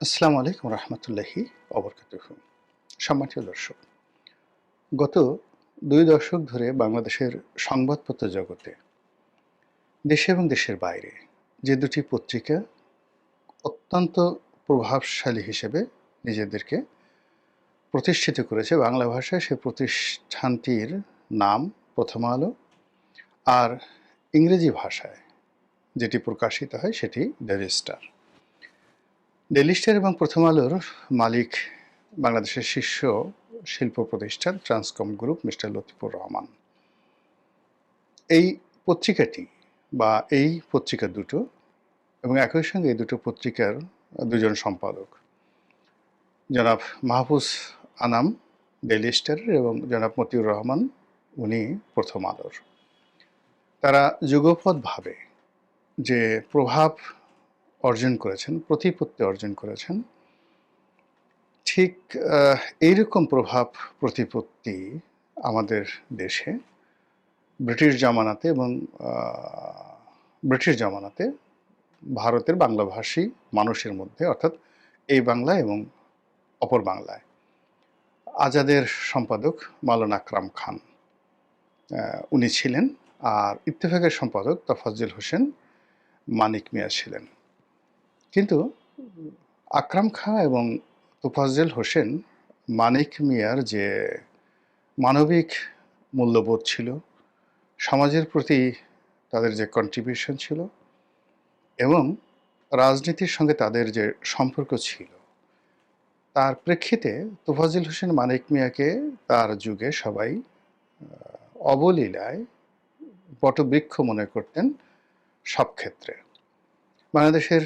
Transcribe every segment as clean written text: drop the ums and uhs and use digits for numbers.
আসসালামু আলাইকুম রহমতুল্লাহি অবরকাতুহু। সম্মানিত দর্শক, গত ২ দশক ধরে বাংলাদেশের সংবাদপত্র জগতে দেশে এবং দেশের বাইরে যে দুটি পত্রিকা অত্যন্ত প্রভাবশালী হিসেবে নিজেদেরকে প্রতিষ্ঠিত করেছে বাংলা ভাষায়, সে প্রতিষ্ঠানটির নাম প্রথম আলো, আর ইংরেজি ভাষায় যেটি প্রকাশিত হয় সেটি ডেইলি স্টার। ডেইলি স্টার এবং প্রথম আলোর মালিক বাংলাদেশের শীর্ষ শিল্প প্রতিষ্ঠান ট্রান্সকম গ্রুপ, মিস্টার লতিফুর রহমান। এই পত্রিকাটি বা এই পত্রিকা দুটো এবং একই সঙ্গে এই দুটো পত্রিকার দুজন সম্পাদক, জনাব মাহফুজ আনাম ডেইলি স্টারের এবং জনাব মতিউর রহমান, উনি প্রথম আলোর। তারা যুগপৎভাবে যে প্রভাব অর্জন করেছেন, প্রতিপত্তি অর্জন করেছেন, ঠিক এইরকম প্রভাব প্রতিপত্তি আমাদের দেশে ব্রিটিশ জামানাতে এবং ব্রিটিশ জামানাতে ভারতের বাংলাভাষী মানুষের মধ্যে, অর্থাৎ এই বাংলা এবং অপর বাংলায়, আজাদের সম্পাদক মাওলানা আকরাম খান উনি ছিলেন, আর ইত্তেফাকের সম্পাদক তোফাজ্জল হোসেন মানিক মিয়া ছিলেন। কিন্তু আকরাম খাঁ এবং তোফাজ্জল হোসেন মানিক মিয়ার যে মানবিক মূল্যবোধ ছিল, সমাজের প্রতি তাদের যে কন্ট্রিবিউশন ছিল এবং রাজনীতির সঙ্গে তাদের যে সম্পর্ক ছিল, তার প্রেক্ষিতে তোফাজ্জল হোসেন মানিক মিয়াকে তার যুগে সবাই অবলীলায় বটবৃক্ষ মনে করতেন সব ক্ষেত্রে। বাংলাদেশের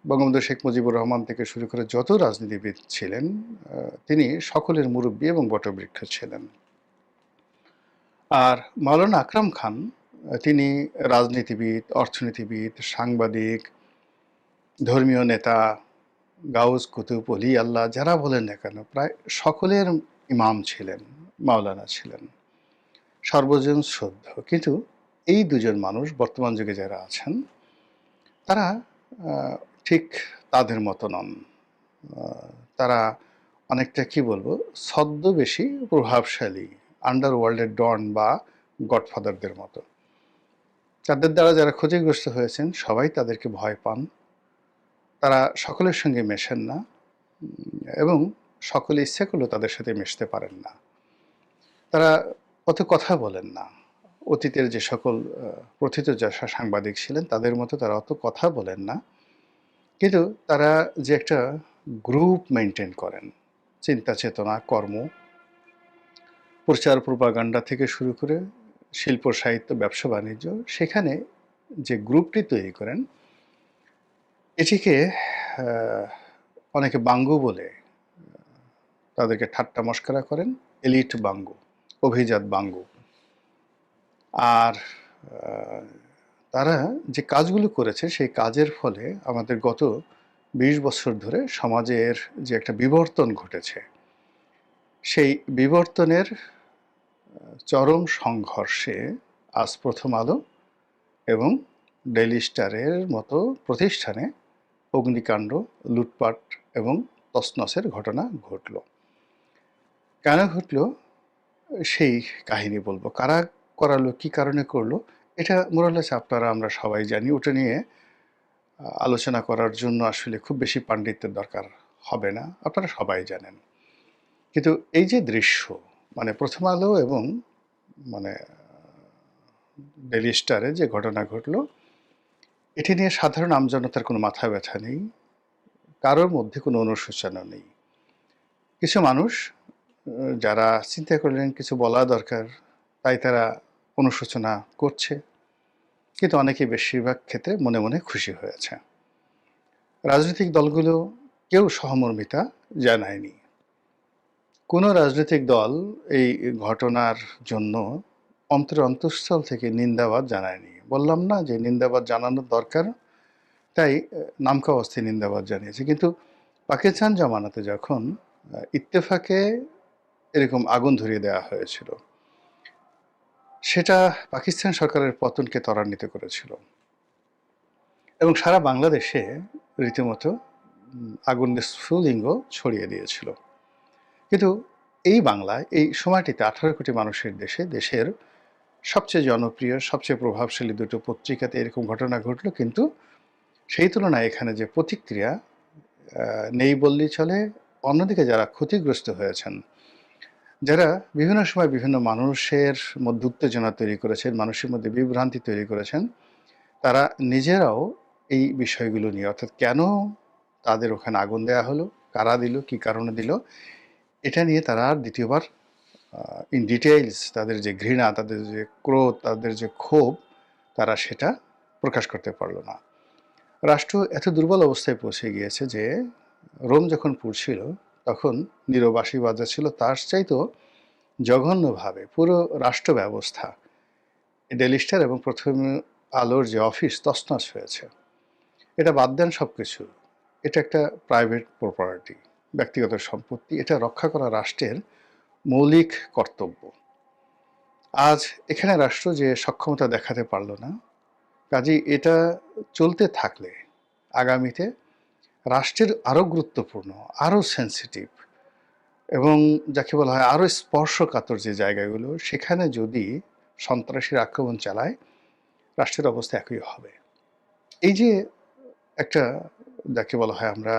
বঙ্গবন্ধু শেখ মুজিবুর রহমান থেকে শুরু করে যত রাজনীতিবিদ ছিলেন, তিনি সকলের মুরব্বী এবং বটবৃক্ষ ছিলেন। আর মাওলানা আকরাম খান, তিনি রাজনীতিবিদ, অর্থনীতিবিদ, সাংবাদিক, ধর্মীয় নেতা, গাউস, কুতুব, অলি আল্লাহ যারা বলেন না কেন, প্রায় সকলের ইমাম ছিলেন, মাওলানা ছিলেন, সর্বজন শ্রদ্ধ। কিন্তু এই দুজন মানুষ বর্তমান যুগে যারা আছেন, তারা ঠিক তাদের মতো নন। তারা অনেকটা কি বলবো, ছদ্মবেশী প্রভাবশালী আন্ডারওয়ার্ল্ডের ডন বা গডফাদারদের মতো। তাদের দ্বারা যারা ক্ষতিগ্রস্ত হয়েছেন সবাই তাদেরকে ভয় পান। তারা সকলের সঙ্গে মেশেন না এবং সকলে ইচ্ছে করলেও তাদের সাথে মিশতে পারেন না। তারা অত কথা বলেন না। অতীতের যে সকল প্রথিতযশা সাংবাদিক ছিলেন তাদের মতো তারা অত কথা বলেন না, কিন্তু তারা যে একটা গ্রুপ মেনটেন করেন, চিন্তা চেতনা, কর্ম, প্রচার প্রপাগান্ডা থেকে শুরু করে শিল্প সাহিত্য, ব্যবসা বাণিজ্য, সেখানে যে গ্রুপটি তৈরি করেন, এটিকে অনেকে বাঙ্গু বলে তাদেরকে ঠাট্টা মস্করা করেন, এলিট বাঙ্গু, অভিজাত বাঙ্গু। আর তারা যে কাজগুলো করেছে সেই কাজের ফলে আমাদের গত ২০ বছর ধরে সমাজের যে একটা বিবর্তন ঘটেছে, সেই বিবর্তনের চরম সংঘর্ষে আজ প্রথম আলো এবং ডেইলি স্টারের মতো প্রতিষ্ঠানে অগ্নিকাণ্ড, লুটপাট এবং তছনছের ঘটনা ঘটল। কেন ঘটল সেই কাহিনী বলবো। কারা করালো, কী কারণে করলো, এটা মোরালেস আপনারা আমরা সবাই জানি। ওটা নিয়ে আলোচনা করার জন্য আসলে খুব বেশি পাণ্ডিত্যের দরকার হবে না, আপনারা সবাই জানেন। কিন্তু এই যে দৃশ্য, মানে প্রথম আলো এবং মানে ডেইলি স্টারে যে ঘটনা ঘটলো, এটি নিয়ে সাধারণ আমজনতার কোনো মাথা ব্যথা নেই, কারোর মধ্যে কোনো অনুশোচনা নেই। কিছু মানুষ যারা চিন্তা করলেন কিছু বলা দরকার, তাই তারা অনুশোচনা করছে, কিন্তু অনেকে বেশিরভাগ ক্ষেত্রে মনে মনে খুশি হয়েছে। রাজনৈতিক দলগুলো কেউ সহমর্মিতা জানায়নি। কোনো রাজনৈতিক দল এই ঘটনার জন্য অন্তঃস্থল থেকে নিন্দাবাদ জানায়নি। বললাম না যে নিন্দাবাদ জানানোর দরকার, তাই নামকা অবস্থায় নিন্দাবাদ জানিয়েছে। কিন্তু পাকিস্তান জামানাতে যখন ইত্তেফাকে এরকম আগুন ধরিয়ে দেওয়া হয়েছিল, সেটা পাকিস্তান সরকারের পতনকে ত্বরান্বিত করেছিল এবং সারা বাংলাদেশে রীতিমতো আগুনের স্ফুলিঙ্গ ছড়িয়ে দিয়েছিল। কিন্তু এই বাংলায় এই সময়টিতে 18 কোটি মানুষের দেশে দেশের সবচেয়ে জনপ্রিয়, সবচেয়ে প্রভাবশালী দুটো পত্রিকাতে এরকম ঘটনা ঘটল, কিন্তু সেই তুলনায় এখানে যে প্রতিক্রিয়া নেই বললেই চলে। অন্যদিকে যারা ক্ষতিগ্রস্ত হয়েছেন, যারা বিভিন্ন সময় বিভিন্ন মানুষের মধ্যে উত্তেজনা তৈরি করেছেন, মানুষের মধ্যে বিভ্রান্তি তৈরি করেছেন, তারা নিজেরাও এই বিষয়গুলো নিয়ে, অর্থাৎ কেন তাদের ওখানে আগুন দেয়া হলো, কারা দিল, কি কারণে দিল, এটা নিয়ে তারা আর দ্বিতীয়বার ইন ডিটেইলস তাদের যে ঘৃণা, তাদের যে ক্রোধ, তাদের যে ক্ষোভ, তারা সেটা প্রকাশ করতে পারলো না। রাষ্ট্র এত দুর্বল অবস্থায় পৌঁছে গিয়েছে যে রোম যখন পুড়ছিল তখন নীরব বাঁশি বাজাচ্ছিল, তার চাইতেও জঘন্যভাবে পুরো রাষ্ট্র ব্যবস্থা, ডেইলি স্টার এবং প্রথম আলোর যে অফিস তছনছ হয়েছে। এটা বাদ দেন সব কিছু, এটা একটা প্রাইভেট প্রপার্টি, ব্যক্তিগত সম্পত্তি, এটা রক্ষা করা রাষ্ট্রের মৌলিক কর্তব্য। আজ এখানে রাষ্ট্র যে সক্ষমতা দেখাতে পারল না, কাজেই এটা চলতে থাকলে আগামীতে রাষ্ট্রের আরও গুরুত্বপূর্ণ, আরও সেন্সিটিভ এবং যাকে বলা হয় আরও স্পর্শকাতর যে জায়গাগুলো, সেখানে যদি সন্ত্রাসীর আক্রমণ চালায়, রাষ্ট্রের অবস্থা একই হবে। এই যে একটা যাকে বলা হয় আমরা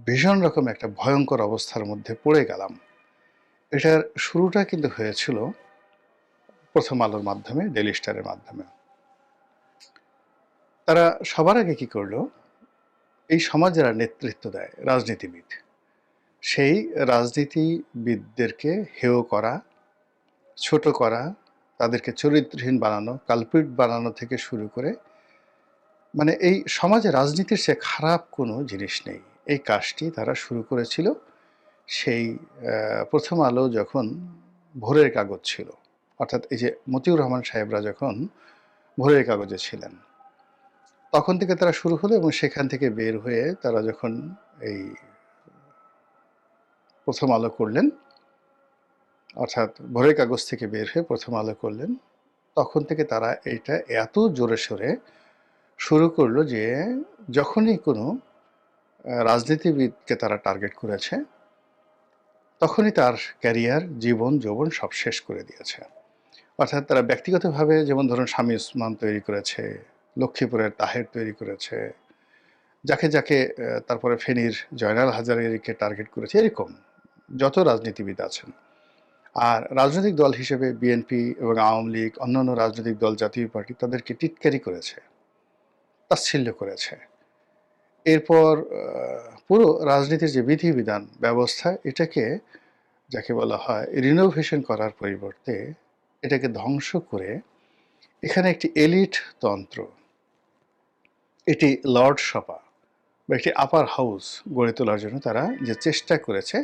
ভীষণ রকম একটা ভয়ঙ্কর অবস্থার মধ্যে পড়ে গেলাম, এটার শুরুটা কিন্তু হয়েছিল প্রথম আলোর মাধ্যমে, ডেইলি স্টারের মাধ্যমে। তারা সবার আগে কি করলো, এই সমাজ যারা নেতৃত্ব দেয়, রাজনীতিবিদ, সেই রাজনীতিবিদদেরকে হেয় করা, ছোট করা, তাদেরকে চরিত্রহীন বানানো, কালপিট বানানো থেকে শুরু করে, মানে এই সমাজে রাজনীতির সে খারাপ কোনো জিনিস নেই, এই কাজটি তারা শুরু করেছিল সেই প্রথম আলো যখন ভোরের কাগজ ছিল, অর্থাৎ এই যে মতিউর রহমান সাহেবরা যখন ভোরের কাগজে ছিলেন, তখন থেকে তারা শুরু হলো। এবং সেখান থেকে বের হয়ে তারা যখন এই প্রথম আলো করলেন, অর্থাৎ ভোরের কাগজ থেকে বের হয়ে প্রথম আলো করলেন, তখন থেকে তারা এইটা এত জোরে সোরে শুরু করলো যে যখনই কোনো রাজনীতিবিদকে তারা টার্গেট করেছে, তখনই তার ক্যারিয়ার, জীবন যৌবন সব শেষ করে দিয়েছে। অর্থাৎ তারা ব্যক্তিগতভাবে যেমন ধরুন স্বামী উসমান তৈরি করেছে, লক্ষ্মীপুরের তাহের তৈরি করেছে, যাকে যাকে তারপরে ফেনীর জয়নাল হাজারীকে টার্গেট করেছে, এরকম যত রাজনীতিবিদ আছেন। আর রাজনৈতিক দল হিসেবে বিএনপি এবং আওয়ামী লীগ, অন্যান্য রাজনৈতিক দল, জাতীয় পার্টি তাদেরকে টিটকারি করেছে, তাচ্ছিল্য করেছে। এরপর পুরো রাজনীতির যে বিধিবিধান ব্যবস্থা, এটাকে যাকে বলা হয় রিনোভেশন করার পরিবর্তে এটাকে ধ্বংস করে এখানে একটি এলিট তন্ত্র, এটি লর্ড সভা বা একটি আপার হাউস গড়ে তোলার জন্য তারা যে চেষ্টা করেছে,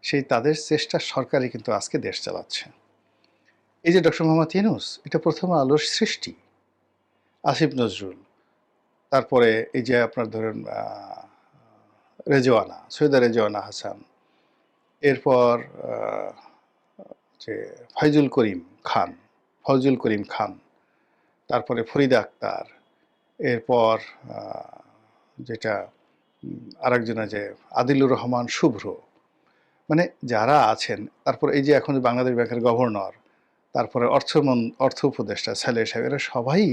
সেই তাদের চেষ্টার সরকারই কিন্তু আজকে দেশ চালাচ্ছে। এই যে ডক্টর মোহাম্মদ ইউনূস, এটা প্রথম আলোর সৃষ্টি, আসিফ নজরুল, তারপরে এই যে আপনার ধরেন রেজওয়ানা, সৈয়দা রেজওয়ানা হাসান, এরপর যে ফয়জুল করিম খান, তারপরে ফরিদা আক্তার, এরপর যেটা আরেকজনে যে আদিলুর রহমান শুভ্র, মানে যারা আছেন, তারপর এই যে এখন বাংলাদেশ ব্যাংকের গভর্নর, তারপরে অর্থ উপদেষ্টা সালেহ সাহেব, এরা সবাই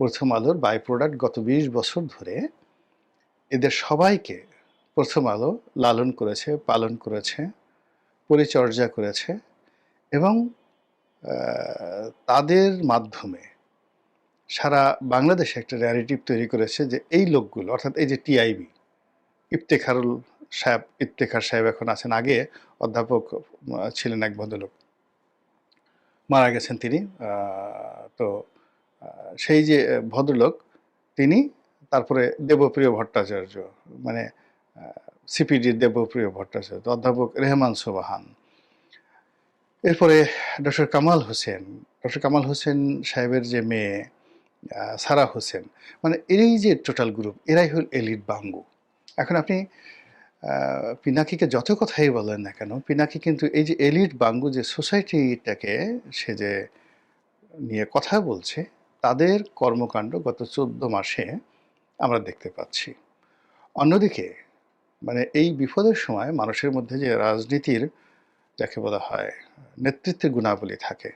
প্রথম আলোর বাই প্রোডাক্ট। গত 20 বছর ধরে এদের সবাইকে প্রথম আলো লালন করেছে, পালন করেছে, পরিচর্যা করেছে এবং তাদের মাধ্যমে সারা বাংলাদেশে একটা ন্যারেটিভ তৈরি করেছে যে এই লোকগুলো, অর্থাৎ এই যে টিআইবি, ইফতেখার সাহেব এখন আছেন, আগে অধ্যাপক ছিলেন এক ভদ্রলোক, মারা গেছেন তিনি। তো সেই যে ভদ্রলোক তিনি, তারপরে দেবপ্রিয় ভট্টাচার্য, মানে সিপিডির দেবপ্রিয় ভট্টাচার্য, অধ্যাপক রেহমান সোবাহান, এরপরে ডক্টর কামাল হোসেন সাহেবের যে মেয়ে সারা হোসেন, মানে এই যে টোটাল গ্রুপ, এরাই হল এলিট বাঙ্গু। এখন আপনি পিনাকিকে যত কথাই বলেন না কেন, পিনাকি কিন্তু এই যে এলিট বাঙ্গু যে সোসাইটিটাকে সে যে নিয়ে কথা বলছে, তাদের কর্মকাণ্ড গত 14 মাসে আমরা দেখতে পাচ্ছি। অন্যদিকে এই বিপদের সময় মানুষের মধ্যে যে রাজনীতির যাকে বলা হয় নেতৃত্বের গুণাবলী থাকে,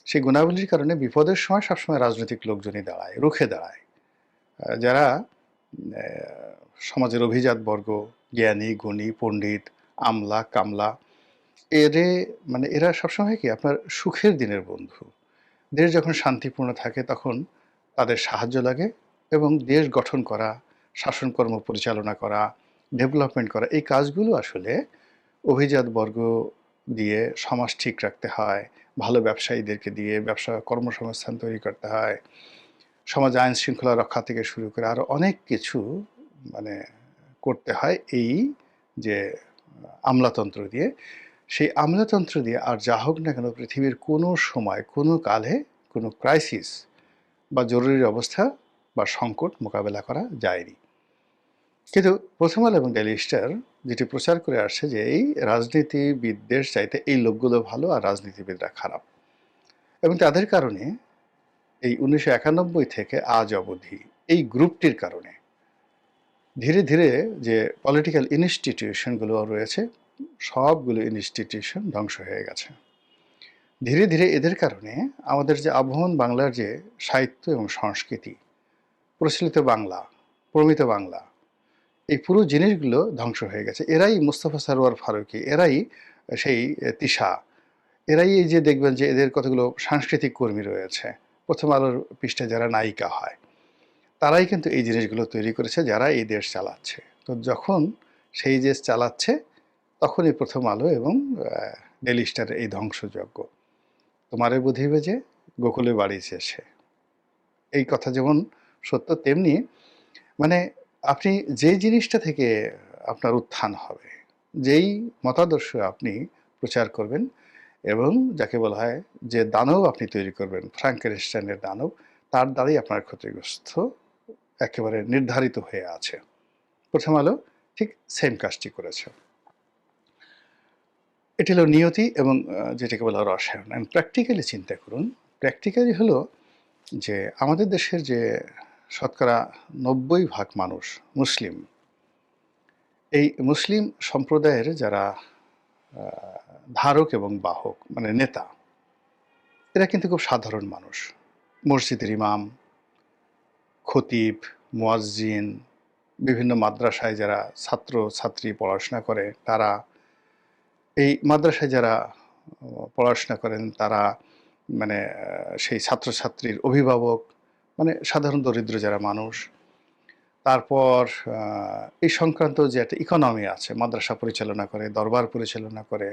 সেই গুণাবলীর কারণে বিপদের সময় সবসময় রাজনৈতিক লোকজনই দাঁড়ায়, রুখে দাঁড়ায়। যারা আ সমাজের অভিজাত বর্গ, জ্ঞানী, গুণী, পণ্ডিত, আমলা, কামলা এরে এরা সবসময় কি আপনার সুখের দিনের বন্ধু। দেশ যখন শান্তিপূর্ণ থাকে তখন তাদের সাহায্য লাগে এবং দেশ গঠন করা, শাসনকর্ম পরিচালনা করা, ডেভেলপমেন্ট করা এই কাজগুলো আসলে অভিজাত বর্গ দিয়ে সমাজ ঠিক রাখতে হয়। ভালো ব্যবসায়ীদেরকে দিয়ে ব্যবসা কর্মসংস্থান তৈরি করতে হয়। সমাজে আইন শৃঙ্খলা রক্ষা থেকে শুরু করে আরো অনেক কিছু মানে করতে হয় এই যে আমলাতন্ত্র দিয়ে। সেই আমলাতন্ত্র দিয়ে আর যা হোক না কেন পৃথিবীর কোনো সময়, কোনো কালে, কোনো ক্রাইসিস বা জরুরি অবস্থা বা সংকট মোকাবেলা করা যায়নি। কিন্তু প্রথম আলো এবং ডেইলি স্টার যেটি প্রচার করে আসছে যে এই রাজনীতিবিদদের চাইতে এই লোকগুলো ভালো আর রাজনীতিবিদরা খারাপ, এবং তাদের কারণে এই ১৯৯১ থেকে আজ অবধি এই গ্রুপটির কারণে ধীরে ধীরে যে পলিটিক্যাল ইনস্টিটিউশনগুলো রয়েছে সবগুলো ইনস্টিটিউশন ধ্বংস হয়ে গেছে। ধীরে ধীরে এদের কারণে আমাদের যে আবহমান বাংলার যে সাহিত্য এবং সংস্কৃতি, প্রচলিত বাংলা, প্রমিত বাংলা, এই পুরো জিনিসগুলো ধ্বংস হয়ে গেছে। এরাই মুস্তফা সরোয়ার ফারুকী, এরাই সেই তিশা, এরাই এই যে দেখবেন যে এদের কতগুলো সাংস্কৃতিক কর্মী রয়েছে, প্রথম আলোর পৃষ্ঠায় যারা নায়িকা হয়, তারাই কিন্তু এই জিনিসগুলো তৈরি করেছে যারা এই দেশ চালাচ্ছে। তো যখন সেই দেশ চালাচ্ছে তখনই প্রথম আলো এবং ডেইলি স্টারের এই ধ্বংসযজ্ঞ। তোমারে বুঝিবে যে গোকুলে বাড়িছে সে, এই কথা যেমন সত্য তেমনি মানে আপনি যেই জিনিসটা থেকে আপনার উত্থান হবে, যেই মতাদর্শ আপনি প্রচার করবেন এবং যাকে বলা হয় যে দানব আপনি তৈরি করবেন, ফ্রাঙ্কেনস্টাইনের দানব, তার দ্বারাই আপনার ক্ষতিগ্রস্ত একেবারে নির্ধারিত হয়ে আছে। প্রথম আলো ঠিক সেম কাজটি করেছে। এটি হলো নিয়তি এবং যেটাকে বলা হয় রসায়ন। প্র্যাকটিক্যালি চিন্তা করুন, প্র্যাকটিক্যালি হলো যে আমাদের দেশের যে শতকরা ৯০% মানুষ মুসলিম, এই মুসলিম সম্প্রদায়ের যারা ধারক এবং বাহক নেতা, এরা কিন্তু খুব সাধারণ মানুষ। মসজিদের ইমাম, খতিব, মুয়াজ্জিন, বিভিন্ন মাদ্রাসায় যারা ছাত্র ছাত্রী পড়াশোনা করে তারা, এই মাদ্রাসায় যারা পড়াশোনা করেন তারা সেই ছাত্রছাত্রীর অভিভাবক, সাধারণ দরিদ্র যারা মানুষ। তারপর এই সংক্রান্ত যে একটা ইকোনমি আছে, মাদ্রাসা পরিচালনা করে, দরবার পরিচালনা করে,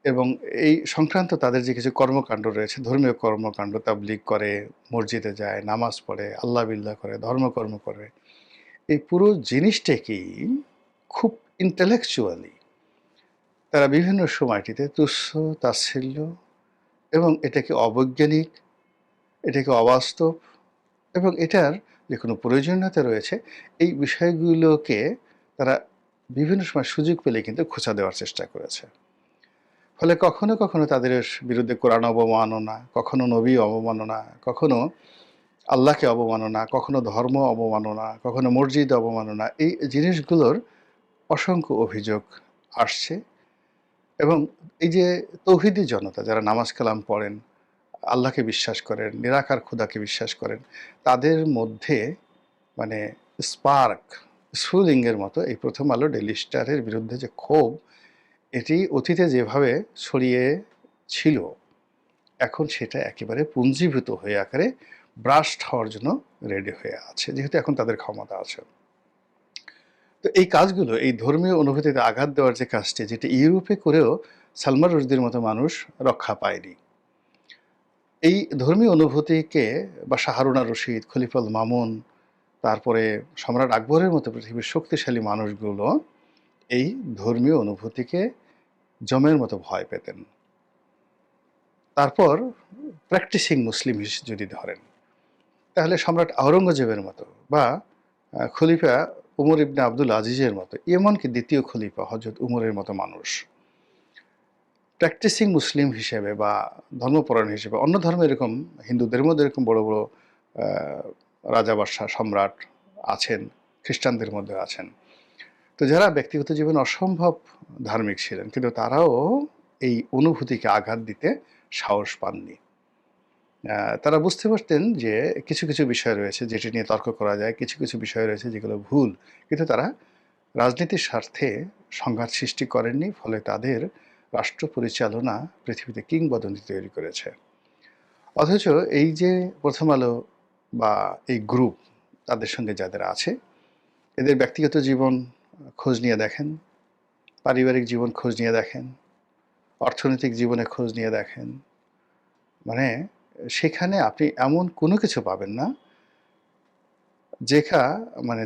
এবং এই সংক্রান্ত তাদের যে কিছু কর্মকাণ্ড রয়েছে, ধর্মীয় কর্মকাণ্ড, তাবলীগ করে, মসজিদে যায়, নামাজ পড়ে, আল্লাহ বিল্লাহ করে, ধর্মকর্ম করে, এই পুরো জিনিসটাকেই খুব ইন্টেলেকচুয়ালি তারা বিভিন্ন সময়টিতে তুচ্ছ তাচ্ছিল্য এবং এটাকে অবৈজ্ঞানিক, এটাকে অবাস্তব এবং এটার যে কোনো প্রয়োজনীয়তা রয়েছে এই বিষয়গুলোকে তারা বিভিন্ন সময় সুযোগ পেলে কিন্তু খোঁচা দেওয়ার চেষ্টা করেছে। ফলে কখনো কখনো তাদের বিরুদ্ধে কোরআন অবমাননা, কখনো নবী অবমাননা, কখনো আল্লাহকে অবমাননা, কখনো ধর্ম অবমাননা, কখনো মসজিদ অবমাননা, এই জিনিসগুলোর অসংখ্য অভিযোগ আসছে। এবং এই যে তৌহিদি জনতা যারা নামাজ কালাম পড়েন, আল্লাহকে বিশ্বাস করেন, নিরাকার খোদাকে বিশ্বাস করেন, তাদের মধ্যে স্পার্ক, স্ফুলিঙ্গের মতো এই প্রথম আলো ডেইলি স্টারের বিরুদ্ধে যে ক্ষোভ, এটি অতীতে যেভাবে ছড়িয়ে ছিল এখন সেটা একেবারে পুঞ্জীভূত হয়ে আকারে ব্রাস্ট হওয়ার জন্য রেডি হয়ে আছে, যেহেতু এখন তাদের ক্ষমতা আছে। তো এই কাজগুলো, এই ধর্মীয় অনুভূতিতে আঘাত দেওয়ার যে কাজটি, যেটি ইউরোপে করেও সালমান রুশদির মতো মানুষ রক্ষা পায়নি, এই ধর্মীয় অনুভূতিকে বা শাহ হারুন আর রশিদ, খলিফুল মামুন, তারপরে সম্রাট আকবরের মতো পৃথিবীর শক্তিশালী মানুষগুলো এই ধর্মীয় অনুভূতিকে জমের মতো ভয় পেতেন। তারপর প্র্যাকটিসিং মুসলিম যদি ধরেন, তাহলে সম্রাট আওরঙ্গজেবের মতো বা খলিফা উমর ইবনে আব্দুল আজিজের মতো, এমনকি দ্বিতীয় খলিফা হযরত উমরের মতো মানুষ প্র্যাকটিসিং মুসলিম হিসেবে বা ধর্মপরায়ণ হিসেবে, অন্য ধর্মে এরকম হিন্দুদের মধ্যে এরকম বড় বড় রাজা বাদশাহ সম্রাট আছেন, খ্রিস্টানদের মধ্যে আছেন। তো যারা ব্যক্তিগত জীবনে অসম্ভব ধার্মিক ছিলেন, কিন্তু তারাও এই অনুভূতিকে আঘাত দিতে সাহস পাননি। তারা বুঝতে পারতেন যে কিছু, কিছু বিষয় রয়েছে যেটি নিয়ে তর্ক করা যায়, কিছু, কিছু বিষয় রয়েছে যেগুলো ভুল। কিন্তু তারা রাজনীতির স্বার্থে সংঘাত সৃষ্টি করেননি। ফলে তাদের রাষ্ট্র পরিচালনা পৃথিবীতে কিংবদন্তি তৈরি করেছে। অথচ এই যে প্রথম আলো বা এই গ্রুপ, তাদের সঙ্গে যাদের আছে, এদের ব্যক্তিগত জীবন খোঁজ নিয়ে দেখেন, পারিবারিক জীবন খোঁজ নিয়ে দেখেন, অর্থনৈতিক জীবনে খোঁজ নিয়ে দেখেন, মানে সেখানে আপনি এমন কোনো কিছু পাবেন না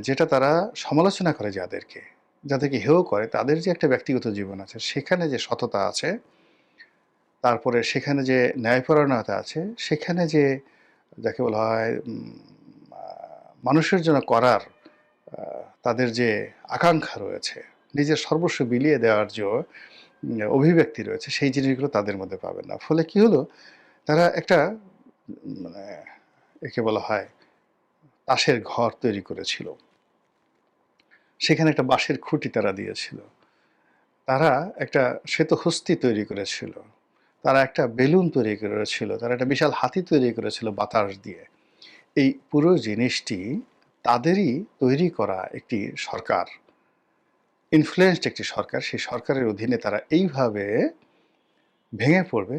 যেটা তারা সমালোচনা করে, যাদেরকে হেয় করে, তাদের যে একটা ব্যক্তিগত জীবন আছে, সেখানে যে সততা আছে, তারপরে সেখানে যে ন্যায়পরায়ণতা আছে, সেখানে যে যাকে বলা হয় মানুষের জন্য করার তাদের যে আকাঙ্ক্ষা রয়েছে, নিজের সর্বস্ব বিলিয়ে দেওয়ার যে অভিব্যক্তি রয়েছে, সেই জিনিসগুলো তাদের মধ্যে পাবেন না। ফলে কি হলো, তারা একটা মানে একে বলা হয় তাসের ঘর তৈরি করেছিল। সেখানে একটা বাঁশের খুঁটি তারা দিয়েছিল। তারা একটা শ্বেতহস্তি তৈরি করেছিল। তারা একটা বেলুন তৈরি করেছিল। তারা একটা বিশাল হাতি তৈরি করেছিল বাতাস দিয়ে। এই পুরো জিনিসটি তাদেরই তৈরি করা একটি সরকার, ইনফ্লুয়েন্সড একটি সরকার। সেই সরকারের অধীনে তারা এইভাবে ভেঙে পড়বে,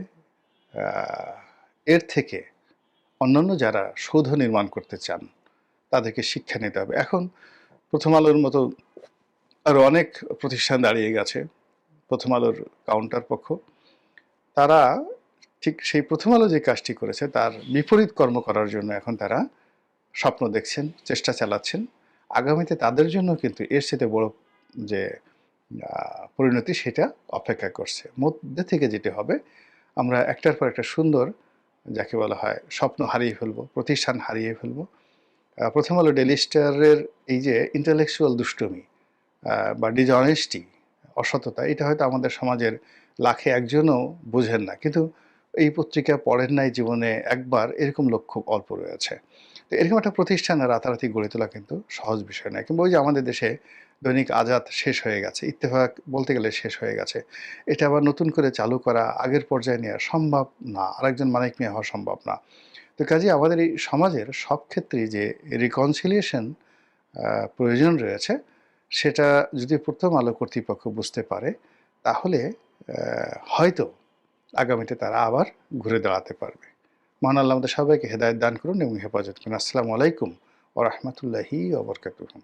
এর থেকে অন্যান্য যারা সৌধ নির্মাণ করতে চান তাদেরকে শিক্ষা নিতে হবে। এখন প্রথম আলোর মতো আরও অনেক প্রতিষ্ঠান দাঁড়িয়ে গেছে, প্রথম আলোর কাউন্টার পক্ষ। তারা ঠিক সেই প্রথম আলো যে কাজটি করেছে তার বিপরীত কর্ম করার জন্য এখন তারা স্বপ্ন দেখছেন, চেষ্টা চালাচ্ছেন। আগামীতে তাদের জন্য কিন্তু এর চেয়ে বড় যে পরিণতি, সেটা অপেক্ষা করছে। মধ্যে থেকে যেটি হবে, আমরা একটার পর একটা সুন্দর, যাকে বলা হয় স্বপ্ন হারিয়ে ফেলবো, প্রতিষ্ঠান হারিয়ে ফেলবো। প্রথম আলো ডেইলি স্টারের এই যে ইন্টেলেকচুয়াল দুষ্টুমি বা ডিসঅনেস্টি, অসততা, এটা হয়তো আমাদের সমাজের লাখে একজনও বোঝেন না। কিন্তু এই পত্রিকা পড়েন নাই জীবনে একবার, এরকম লোক খুব অল্প রয়েছে। তো এরকম একটা প্রতিষ্ঠান রাতারাতি গড়ে তোলা কিন্তু সহজ বিষয় নয়। কিংবা ওই যে আমাদের দেশে দৈনিক আজাদ শেষ হয়ে গেছে, ইত্তেফাক বলতে গেলে শেষ হয়ে গেছে। এটা আবার নতুন করে চালু করা, আগের পর্যায়ে নেওয়া সম্ভব না, আরেকজন মানিক মিয়া হওয়া সম্ভব না। তো কাজেই আমাদের এই সমাজের সব ক্ষেত্রেই যে রিকনসিলিয়েশন প্রয়োজন রয়েছে, সেটা যদি প্রথম আলো কর্তৃপক্ষ বুঝতে পারে, তাহলে হয়তো আগামীতে তারা আবার ঘুরে দাঁড়াতে পারবে। মহান আল্লাহ আমাদের সবাইকে হেদায়েত দান করুন এবং হেফাজত করুন। আসসালামু আলাইকুম ওয়া রাহমাতুল্লাহি ওয়া বারাকাতুহু।